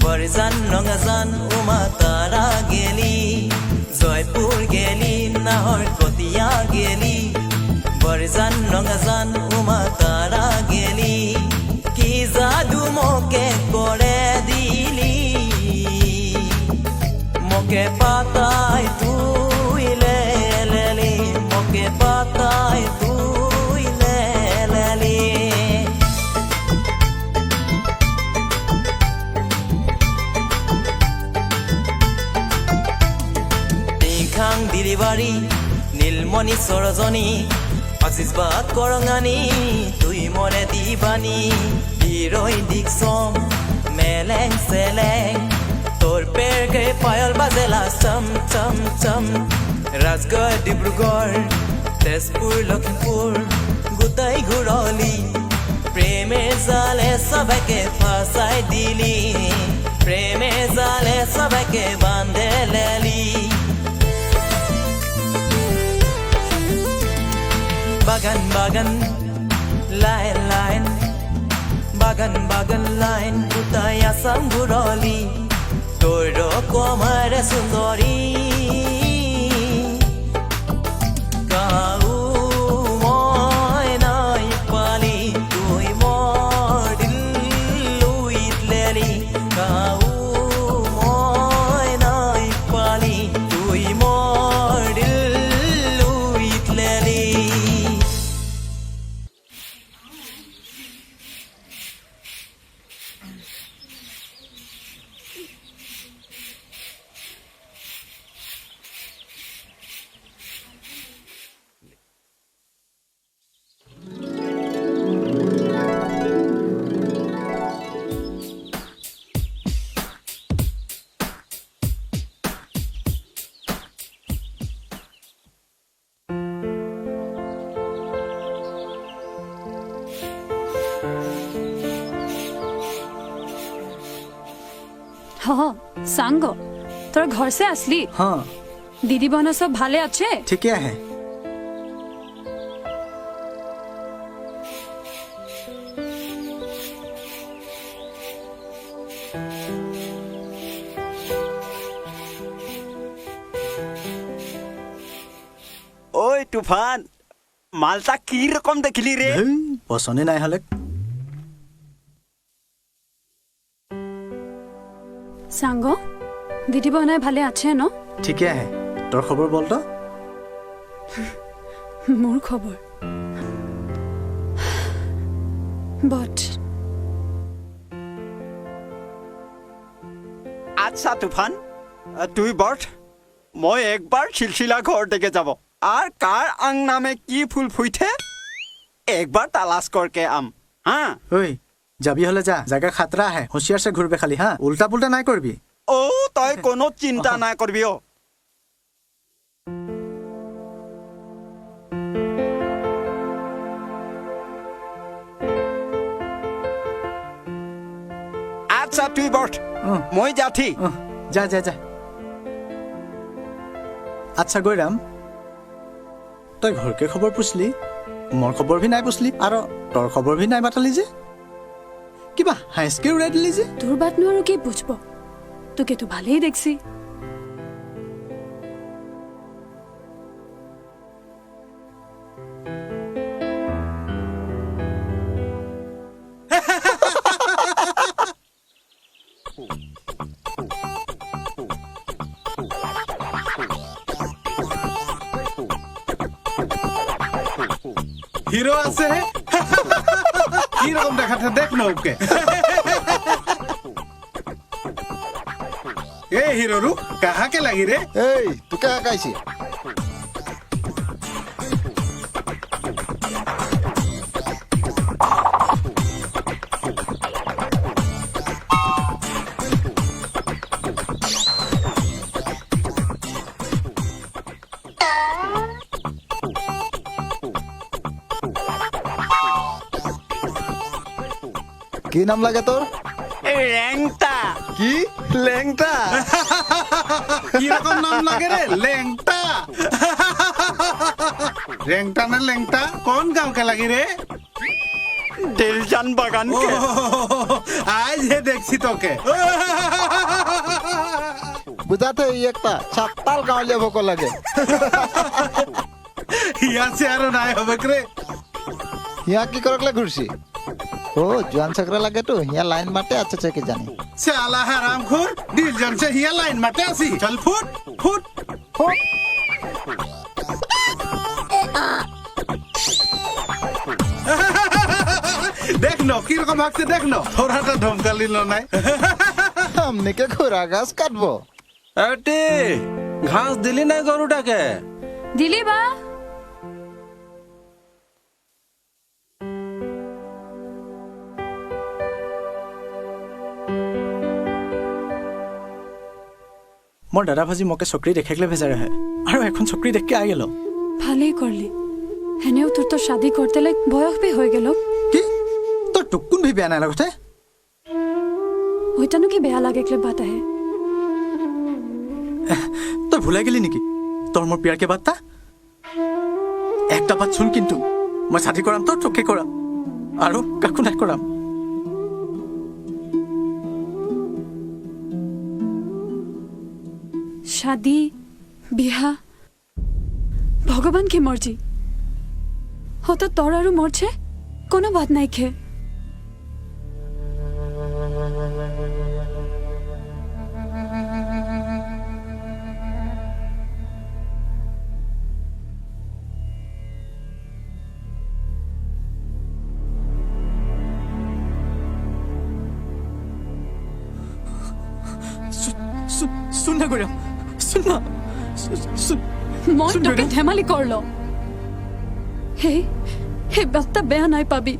বরজান নগাজান উমা তারা গেলি জয়পুর গেলি নাহর কতিয়া গেলি বরজান নগাজান উমা তারা গেলি কি জাদু মোকে করে দিলি মোকে পাতায় তুই লেলি মোকে পাতায় তুই লেলি দিলিবাৰী নীলমণি সৰজনী আজিজ বা কৰঙানী তুই মনে দিবানী হিৰই দিকচম মেলেং চেলেং তোৰ পেৰকে পায়ল বাজেলা চম চম চম ৰাজগড় ডিব্ৰুগড় তেজপুৰ লখিমপুৰ গোটাই ঘূৰলি প্ৰেমে জালে সবকে ফাঁসাই দিলি প্ৰেমে জালে সবকে বান্ধে লেলি Bagan bagan lain lain bagan bagan lain putaya sangguroli toro komare sundori kau moi nai pali tui mor diluit leli kau moi nai pali tui mor diluit leli हाँ सांग तोरा घर से असली हाँ दीदी बहना सब भाले अच्छे ठीक है ওই তুফান মালটা কি রকম দেখিলি রে পচন্দে নাই হলে सांग दीदी बहना भाले अच्छे न ঠিকে আহে তোর খবর বল তো मोर खबर बट আচ্ছা তুফান তুই বট মই একবার শিলশিলা ঘর দেখে যাব আর কার আং নামে কি ফুল ফুইছে একবার তালাশ করকে আম হ্যাঁ ঐ যাবি হলে যা জায়গা খাতরা আহে হুঁশিয়ার সে ঘুরবে খালি হ্যাঁ উল্টা পুল্টা নাই করবি ও তই কোনো চিন্তা না করবি ও আচ্ছা তুই বট মই যাথি যা যা যা আচ্ছা গৈরাম তই ঘরকে খবর পুছলি মোর খবর ভি নাই পুছলি আর তোর খবর ভি নাই বাতালি যে কিবা হাইস্কে উড়াই দিলি যে তোর বাত নো আৰু কি বুঝব তোকে তো ভালেই দেখছি হিরো আছে কি রকম দেখাতে দেখ না ওকে ए हीरो रू कहाँ के लगी रे तू क्या कैसी की नाम लगे तोर ল্যাংটা की लेंगटा কি রকম নাম লাগে রে লেংটা লেংটা না লেংটা কোন গাঁव के लगी रे দিলজান বাগান কে आज हे देखी तो के बुझाते ही एकता छत्ताल गाँव ले भोको लगे यहाँ से आरो नाय होबे रे यहाँ की करकले घुरसी ओ जुआन सकरा लगे तो यहाँ लाइन माटे अच्छा चेके जानी साला हरामखोर दिल जन से हिया लाइन माटे आसी चल फुट फुट फुट देख नो की रकम भाग से देख नो थोड़ा सा धमका लीलो नाय हमने के खुरा घास काटबो এটি ঘাস দিলি না গরুটাকে दिली बा মোর দাদা ভাজি মোকে চকরি দেখাকলে ভেজা রহে আর এখন চকরি দেখকে আই গেল ভালেই করলি হেনেও তোর তো শাদি করতে লাগ বয়স বি হয়ে গেল কি তোর টুকুন ভি বেয়া নাই লগতে ওইটানো কি বেয়া লাগেকলে বাত আহে তই ভুলাই গেলি নেকি তোর মোর পিয়ারকে বার্তা একটা বাত শুন কিন্তু মই শাদি কৰাম তোর চকরি কৰাম আৰু কাকো নাই কৰাম शादी बिहा भगवान की मर्जी हो तो तोर और मोर छे कोनो बात नहीं खे सुन ना गोरा सुन ना मोर তোকে ধেমালি করলো হে হে বার্তা বেয়া নাই পাবি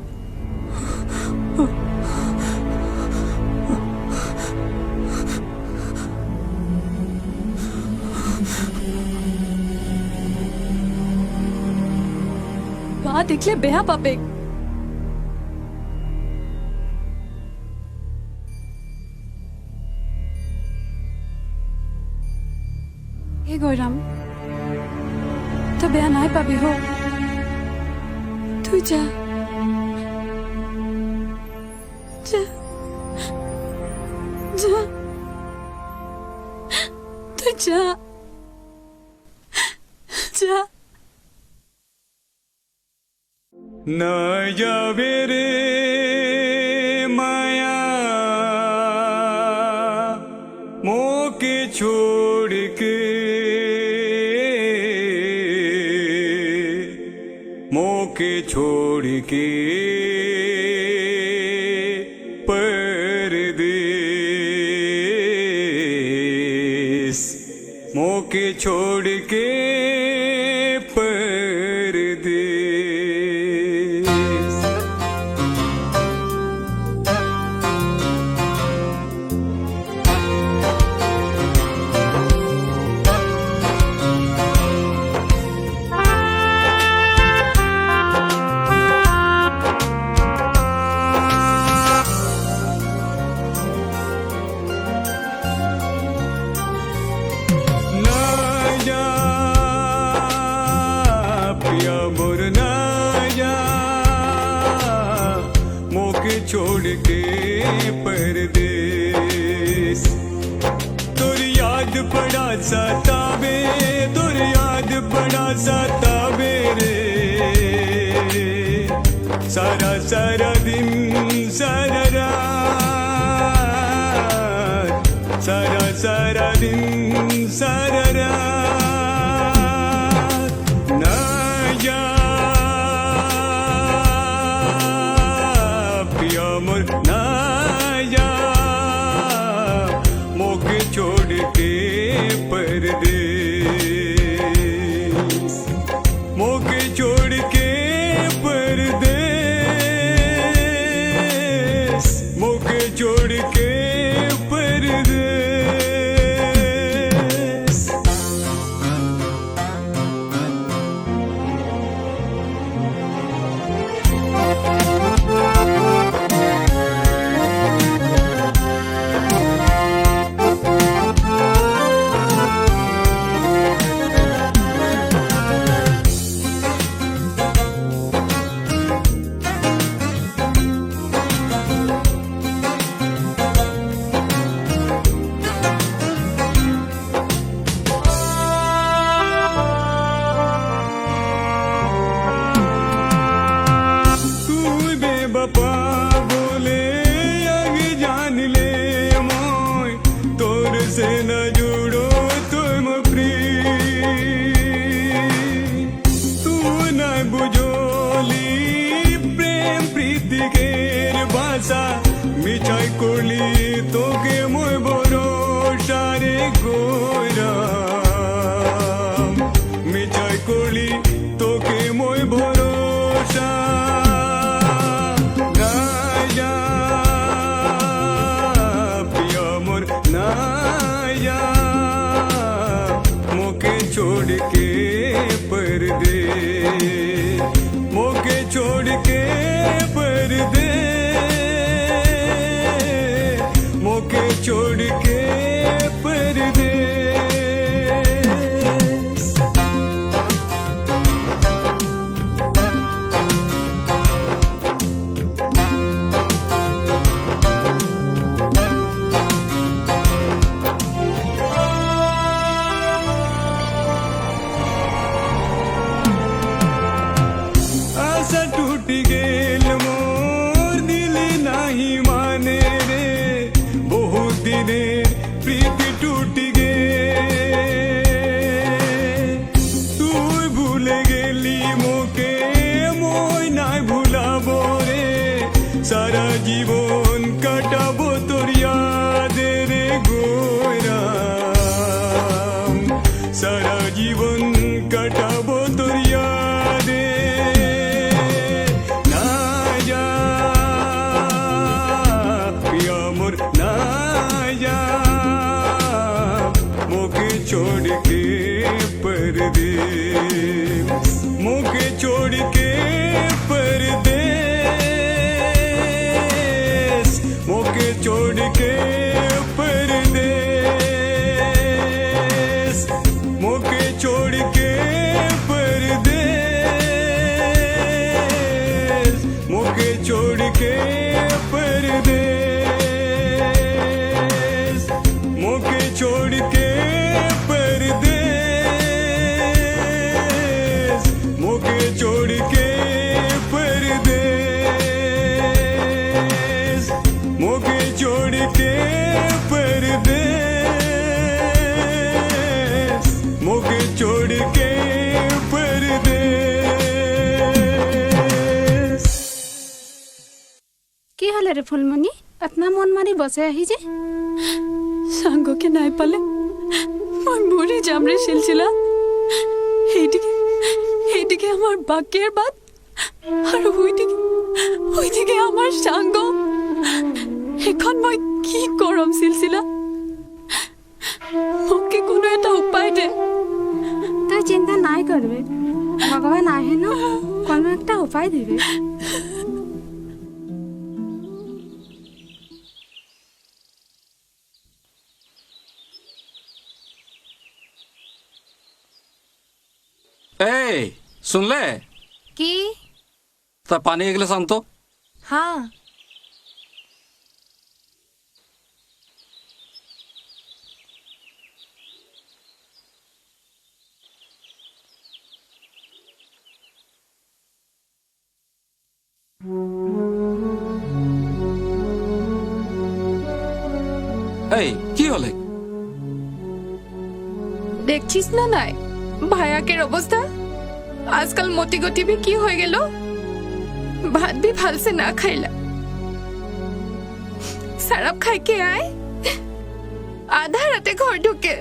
বা দেখলে বেয়া পাবে এই গৈৰাম তই বেয়া নাই পাবি হ তুই যা যা যা তুই যা যা না যাবে রে माया मोके छोड़ के मोके छोड़ के परदेस मोके छोड़ के परदेस छोड़ के परदेस तोर याद बड़ा सतावे तोर याद बड़ा सतावे रे सारा सारा दिन सारा रात सारा सारा दिन सारा रात ना जा मोर ना जा मोके छोड़ के परदेस मोके छोड़ के परदेस मोके छोड़ के परदेस মিঠাই করলি তোকে মই ভরসা রে গোরাম মিঠাই করলি তোকে মই ভরসা না যা প্রিয় মোর না যা মোকে छोड़ के परदेस मोके छोड़ के परदेस मोके छोड़ के परदेस ফুলমণি ইতনা মন মাৰি বসে আহি যে সাঙ্গকে নাই পালে মই মরি যাম রে শিলচিলা। এইদিকে আমার বাক্যের বাদ আর ওইদিকে আমার সাঙ্গ। এখন মই কি করম শিলচিলা? মোকে কোনো এটা উপায় দে। তুই চিন্তা নাই করবে, ভগবান আহে ন কোনো একটা উপায় দিবে। ए सुन ले, কি? ता पानी एक गिलास आन तो। हाँ এই কি হলে? দেখছিস না নাই ভায়াকের অবস্থা? আজকাল মতি গতি भी কি হয়ে গেল, ভাত भी ভাল से না খাইলা, शराब खाई के आए, आधा राते घर ढुके।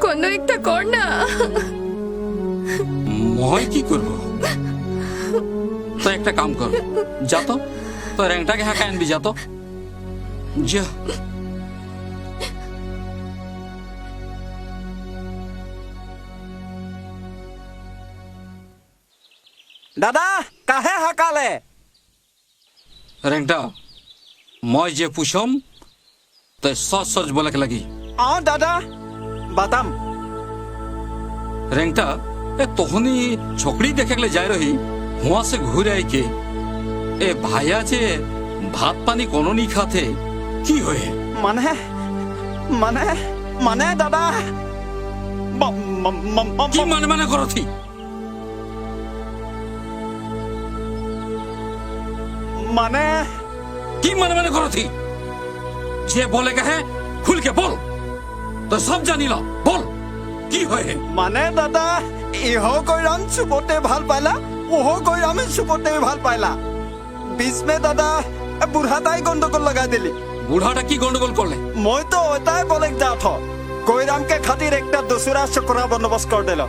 কোনো একটা কর না। মই কি করব? তো একটা কাম কর, যা তো তো র্যাংটাকে হাঁকা আনবি, যা তো যা। দাদা কাহে হাকালে? র্যাংটা মই যে পুষম তো সচ সচ বলে লাগি। দাদা বাতাম। রেংটা এ তখনই ছকড়ি দেখে যাই রহি হুয়া से ঘুরে আইকে এ ভাইয়া যে ভাত পানি কোনো নি খাতে কি হয়ে? মানে মানে মানে দাদা কি মানে মানে করথি? মানে কি মানে মানে করথি? যে বলে কে है खुल के बोल, तो सब जानी लो, बोल কি হয়ে? মানে দাদা ইহ কইরাম সুপতে ভাল পাইলা, ওহ কইরামে সুপতে ভাল পাইলা, बीच में दादा বুড়াটাই গন্ডগোল লগাই দিলি। বুড়াটা কি গন্ডগোল করলে? মই তো ওটাই বলে যাত কৈরামকে খাতির একটা দোসরা চক্রা বন্দোবস্ত করে দিল,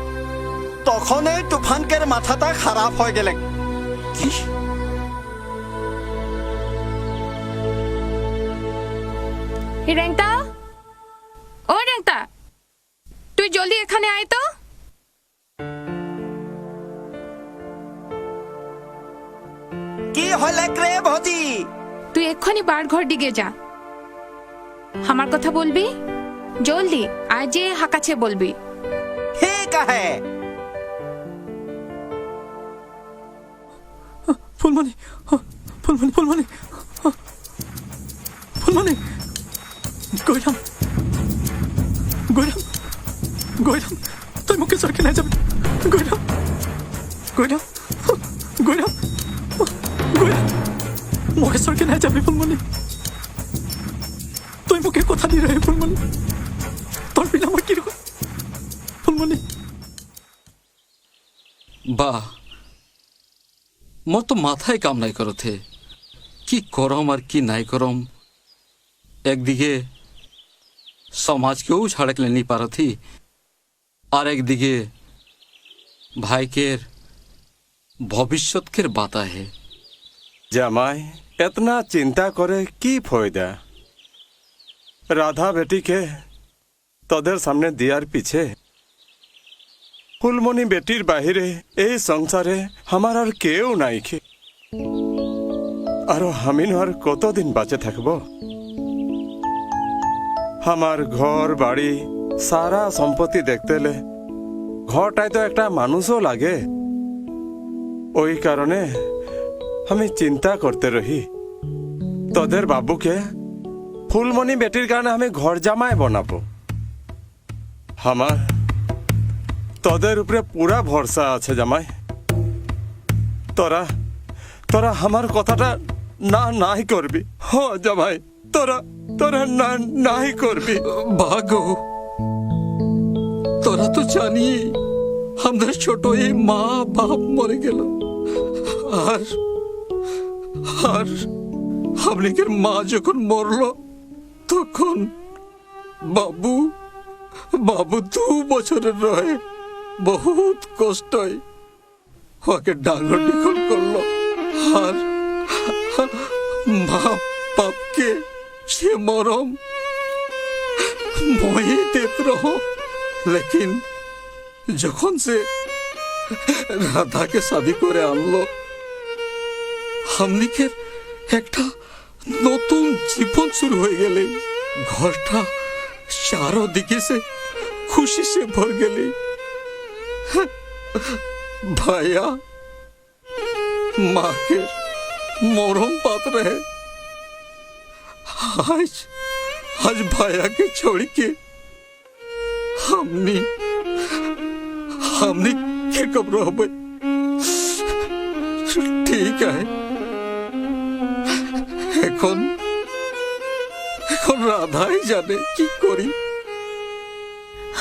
তখনই তুফানকের মাথাটা খারাপ হয়ে গেলে। কি? রেংটা, ও রেংটা, তুই জলদি এখানে আয় তো। কি হলে রে ভজি? তুই এক্ষুনি বার ঘর দিকে যা, আমার কথা বলবি, জলদি আর যে হাকাছে বলবি। ঠিক আছে। ফুলমণি, ফুলমণি, ফুলমণি, ফুলমণি, গৈরাম, গৈরাম, গৈরাম, তুই মুখে সরকে নাই যাবি। গৈরাম, গৈরাম, গৈরাম, গৈরাম, মুখে সরকে নাই যাবি ফুলমণি। তুই মুখে কথা দি রহে ফুলমণি, তোর বিনা মই কি রকম ফুলমণি। বাহ, মোর তো মাথায় কাম নাই করথে, কি করম আর কি নাই করম। একদিকে সমাজকেও ছাড়ক লেনি পারথি, আর একদিকে ভাইকের ভবিষ্যৎকের বাতা হে। জামাই এতনা চিন্তা করে কি ফায়দা? রাধা বেটিকে তোদের সামনে দিয়ার পিছে ফুলমণি বেটির বাহিরে এই সংসারে আমার আর কেউ নাই খে। আর আমিন আর কতদিন বাঁচে থাকব? আমার ঘর বাড়ি সারা সম্পত্তি দেখতে এলে ঘরটায় তো একটা মানুষও লাগে। ওই কারণে আমি চিন্তা করতে রহি তোদের বাবুকে ফুলমণি বেটির কারণে আমি ঘর জামাই বানাবো। আমার তোদের উপরে পুরা ভরসা আছে জামাই। তোরা তোরা আমার কথাটা না নাই করবি। হ জামাই, তোরা তোরা না নাই করবি। ভাগো, তোরা তো জানি আমাদের ছোট এই মা বাপ মরে গেল আর আর হামলিকের মা যখন মরলো তখন বাবু 2 বছরের রয়ে বহুত কষ্টই ওকে ডাঙর ডিখল করলো আর মা বাপকে সে মরম মই देत रहो लेकिन যখন সে রাধাকে শাদি করে আনলো হামলিকের একটা নতুন জীবন শুরু হয়ে গেলে ঘরটা চারোদিকে সে খুশি সে ভর গেলে ভাইয়া মাকে মরম पात रहे आज भाया के छोड़ के हमने के कब रहे ठीक है এখন রাধাই জানে কি করি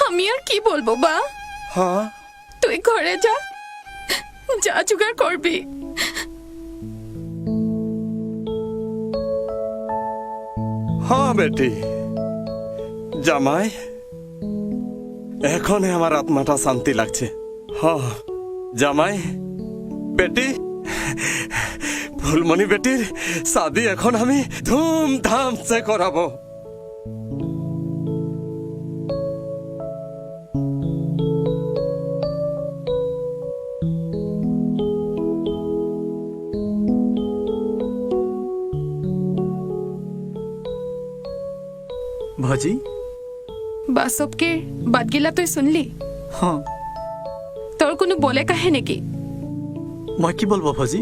আমি আর কি বলবো বা হ্যাঁ তুই ঘরে যা যা জোগাড় করবি হ্যাঁ বেটি জামাই এখন আমার আত্মাটা শান্তি লাগছে হ্যাঁ জামাই বেটি ফুলমণি বেটির শাদি এখন আমি ধুমধাম সে করাবো भाजी বাসব के बात गिला तो सुनली हाँ তোর কোনো বলে কাহে নেকি मैं কি বলবো ভাজি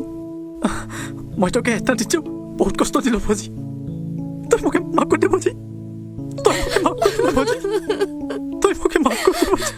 मैं তোকে এটা দিছো বহুত কষ্ট দিলো ভাজি তুই মোকে মাফ করে দে ভাজি তুই মোকে মাফ করে দে ভাজি তুই মোকে মাফ করে দে ভাজি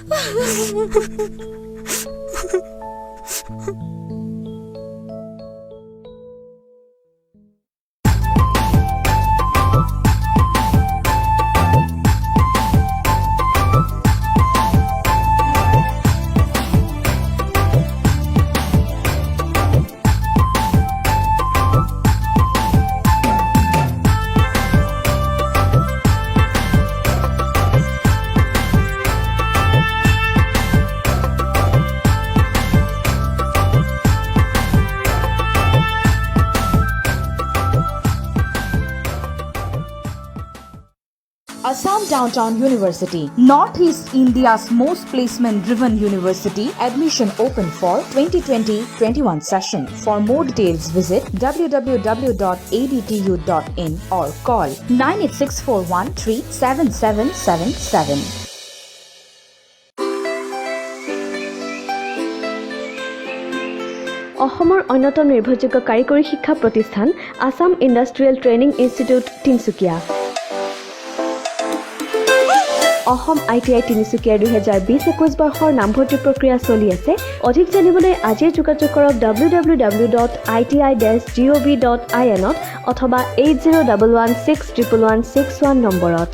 Assam Downtown University, Northeast India's most placement-driven university. Admission open for 2020-21 session. For more details, visit www.adtu.in or call 9864137777. অসমৰ অন্যতম নিৰ্ভৰযোগ্য কাৰিকৰী শিক্ষা প্ৰতিষ্ঠান Assam industrial training institute Tinsukia Assam ITI তিনিচুকীয়াৰ 2020-21 বৰ্ষৰ নামভৰ্তি প্ৰক্ৰিয়া চলি আছে অধিক জানিবলৈ আজিয়ে যোগাযোগ কৰক www.iti-gov.in অথবা 8011611161 নম্বৰত